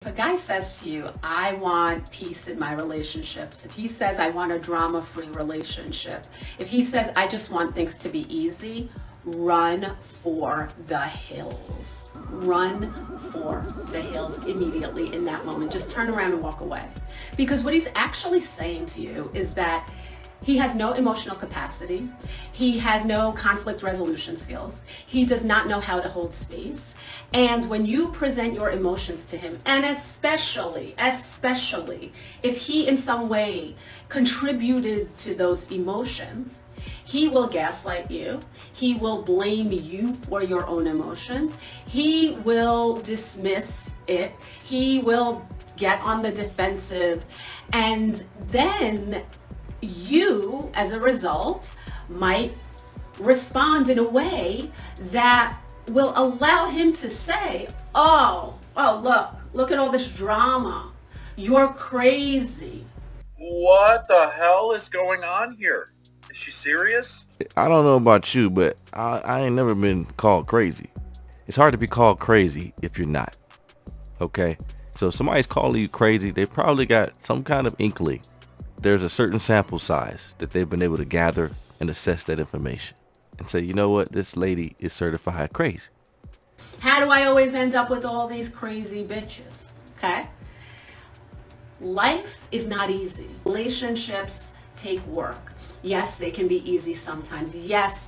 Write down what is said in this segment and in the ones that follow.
If a guy says to you, I want peace in my relationships, if he says, I want a drama-free relationship, if he says, I just want things to be easy, run for the hills. Run for the hills immediately in that moment. Just turn around and walk away. Because what he's actually saying to you is that he has no emotional capacity. He has no conflict resolution skills. He does not know how to hold space. And when you present your emotions to him, and especially if he in some way contributed to those emotions, he will gaslight you. He will blame you for your own emotions. He will dismiss it. He will get on the defensive. And then you, as a result, might respond in a way that will allow him to say, oh, look at all this drama. You're crazy. What the hell is going on here? Is she serious? I don't know about you, but I ain't never been called crazy. It's hard to be called crazy if you're not. Okay? So if somebody's calling you crazy, they probably got some kind of inkling. There's a certain sample size that they've been able to gather and assess that information and say, you know what, this lady is certified crazy. How do I always end up with all these crazy bitches? Okay? Life is not easy. Relationships take work. Yes, they can be easy sometimes. Yes,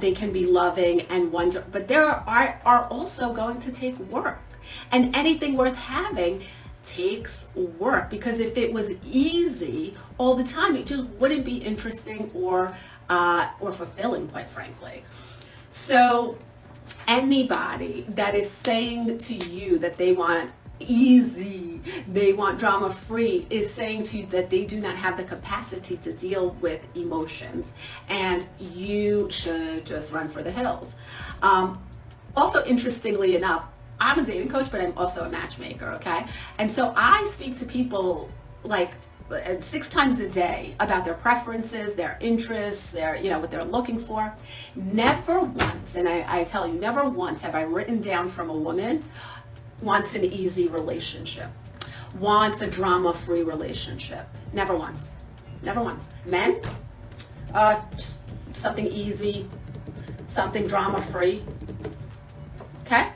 they can be loving and wonderful, but there are also going to take work. And anything worth having takes work, because if it was easy all the time, it just wouldn't be interesting or fulfilling, quite frankly. So anybody that is saying to you that they want easy, they want drama-free, is saying to you that they do not have the capacity to deal with emotions, and you should just run for the hills. Also, interestingly enough, I'm a dating coach, but I'm also a matchmaker, okay? And so I speak to people like 6 times a day about their preferences, their interests, their, what they're looking for. Never once, and I tell you, never once have I written down from a woman, wants an easy relationship, wants a drama-free relationship. Never once. Never once. Men, just something easy, something drama-free. Okay?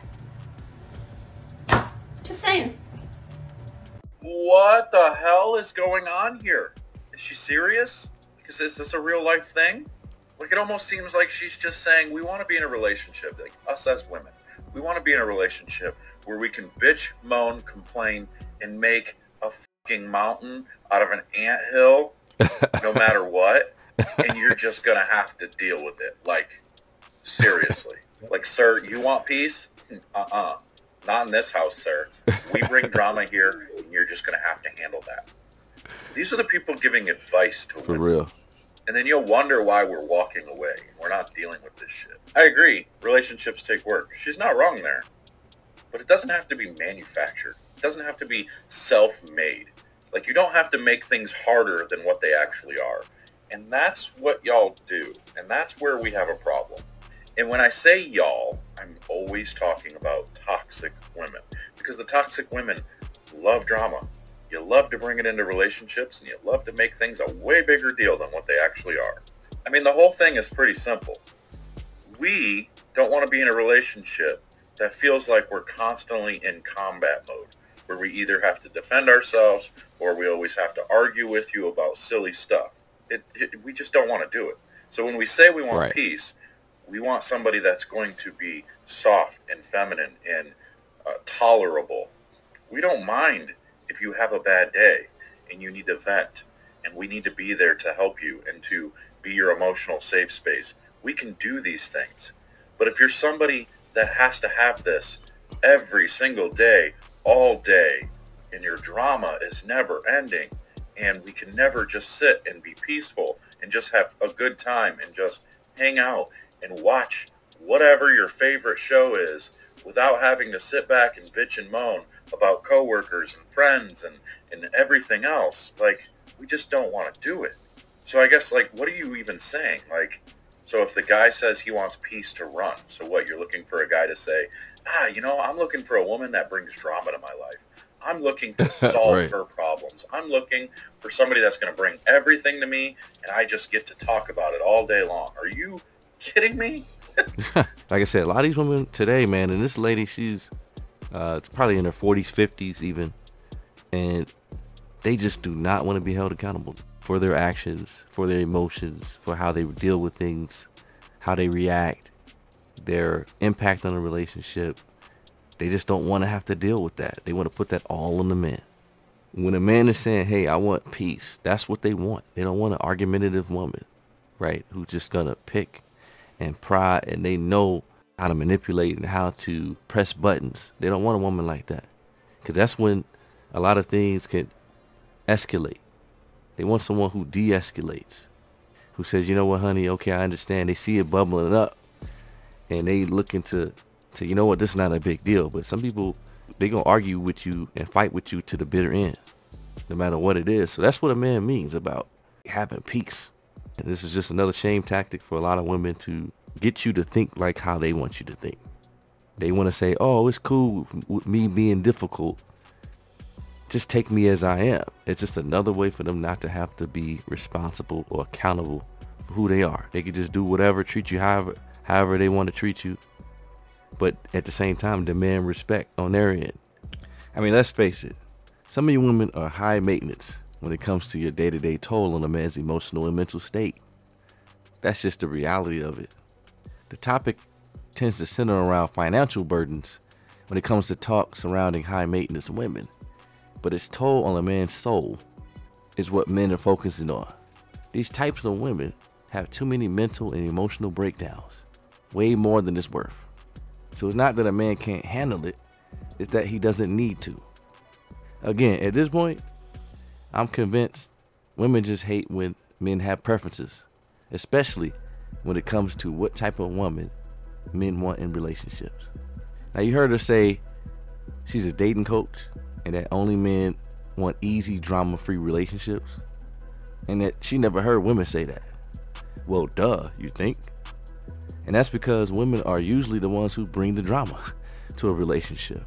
Just saying. What the hell is going on here? Is she serious? Is this a real life thing? Like, it almost seems like she's just saying, we want to be in a relationship, like us as women. We want to be in a relationship where we can bitch, moan, complain, and make a fucking mountain out of an anthill no matter what. And you're just going to have to deal with it. Like, seriously. Like, sir, you want peace? Not in this house, sir. We bring drama here, and you're just going to have to handle that. These are the people giving advice to women. For real. And then you'll wonder why we're walking away. We're not dealing with this shit. I agree. Relationships take work. She's not wrong there. But it doesn't have to be manufactured. It doesn't have to be self-made. Like, you don't have to make things harder than what they actually are. And that's what y'all do. And that's where we have a problem. And when I say y'all, I'm always talking about toxic women. Because the toxic women love drama. You love to bring it into relationships, and you love to make things a way bigger deal than what they actually are. I mean, the whole thing is pretty simple. We don't want to be in a relationship that feels like we're constantly in combat mode, where we either have to defend ourselves or we always have to argue with you about silly stuff. We just don't want to do it. So when we say we want peace, we want somebody that's going to be soft and feminine and tolerable. We don't mind if you have a bad day and you need to vent, and we need to be there to help you and to be your emotional safe space. We can do these things. But if you're somebody that has to have this every single day, all day, and your drama is never ending, and we can never just sit and be peaceful and just have a good time and just hang out and watch whatever your favorite show is without having to sit back and bitch and moan about coworkers and friends and everything else, like, we just don't want to do it. So I guess, like, what are you even saying? Like, so if the guy says he wants peace to run, so what, you're looking for a guy to say, I'm looking for a woman that brings drama to my life. I'm looking to solve Right. her problems. I'm looking for somebody that's going to bring everything to me, and I just get to talk about it all day long. Are you kidding me? Like I said, a lot of these women today, man, and this lady, she's it's probably in her 40s, 50s even, and they just do not want to be held accountable for their actions, for their emotions, for how they deal with things, how they react, their impact on a relationship. They just don't want to have to deal with that. They want to put that all on the man. When a man is saying, hey, I want peace, that's what they want. They don't want an argumentative woman, right, who's just going to pick and pry, and they know how to manipulate and how to press buttons. They don't want a woman like that, because that's when a lot of things can escalate. They want someone who de-escalates, who says, you know what, honey, okay, I understand. They see it bubbling up, and they looking to you know what, this is not a big deal. But some people, they gonna argue with you and fight with you to the bitter end, no matter what it is. So that's what a man means about having peace. And this is just another shame tactic for a lot of women to get you to think like how they want you to think. They want to say, oh, it's cool with me being difficult. Just take me as I am. It's just another way for them not to have to be responsible or accountable for who they are. They can just do whatever, treat you however they want to treat you, but at the same time demand respect on their end. I mean, let's face it, some of you women are high maintenance when it comes to your day-to-day toll on a man's emotional and mental state. That's just the reality of it. The topic tends to center around financial burdens when it comes to talk surrounding high maintenance women, but its toll on a man's soul is what men are focusing on. These types of women have too many mental and emotional breakdowns, way more than it's worth. So it's not that a man can't handle it, it's that he doesn't need to. Again, at this point, I'm convinced women just hate when men have preferences, especially when it comes to what type of woman men want in relationships. Now, you heard her say she's a dating coach and that only men want easy, drama-free relationships, and that she never heard women say that. Well, duh, you think? And that's because women are usually the ones who bring the drama to a relationship.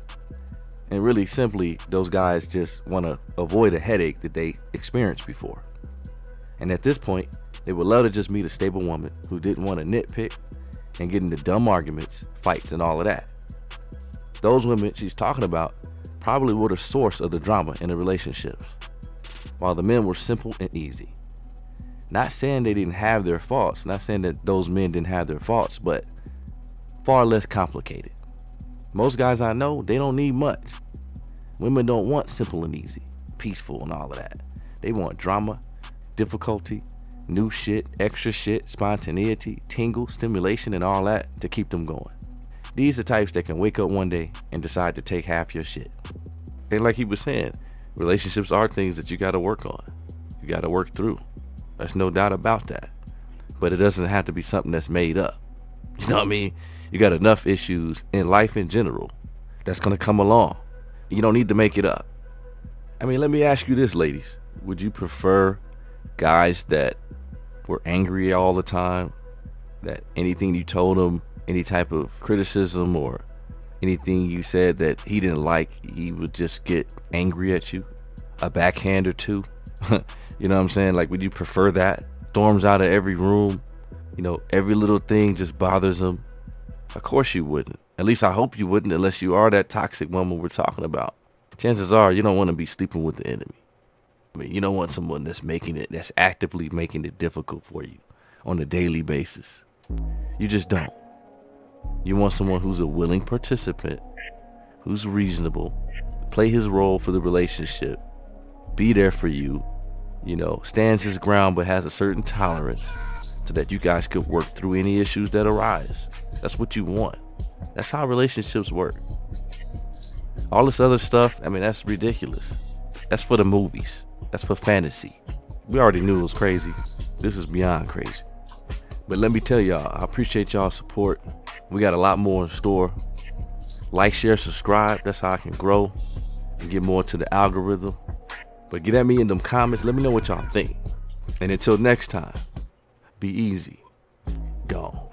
And really simply, those guys just want to avoid a headache that they experienced before. And at this point, they would love to just meet a stable woman who didn't want to nitpick and get into dumb arguments, fights, and all of that. Those women she's talking about probably were the source of the drama in the relationships, while the men were simple and easy. Not saying they didn't have their faults, not saying that those men didn't have their faults, but far less complicated. Most guys I know, they don't need much. Women don't want simple and easy, peaceful and all of that. They want drama, difficulty, new shit, extra shit, spontaneity, tingle, stimulation, and all that to keep them going. These are types that can wake up one day and decide to take half your shit. And like he was saying, relationships are things that you got to work on. You got to work through. There's no doubt about that. But it doesn't have to be something that's made up. You know what I mean? You got enough issues in life in general that's going to come along. You don't need to make it up. I mean, let me ask you this, ladies. Would you prefer guys that were angry all the time, that anything you told them, any type of criticism or anything you said that he didn't like, he would just get angry at you, a backhand or two? You know what I'm saying? Like, would you prefer that? Storms out of every room, you know, every little thing just bothers him. Of course you wouldn't. At least I hope you wouldn't, unless you are that toxic woman we're talking about. Chances are you don't want to be sleeping with the enemy. I mean, you don't want someone that's actively making it difficult for you on a daily basis. You just don't. You want someone who's a willing participant, who's reasonable, play his role for the relationship, be there for you, you know, stands his ground but has a certain tolerance so that you guys could work through any issues that arise. That's what you want. That's how relationships work. All this other stuff, I mean, that's ridiculous. That's for the movies. That's for fantasy. We already knew it was crazy. This is beyond crazy. But let me tell y'all, I appreciate y'all's support. We got a lot more in store. Like, share, subscribe. That's how I can grow and get more to the algorithm. But get at me in them comments. Let me know what y'all think. And until next time, be easy. Gone.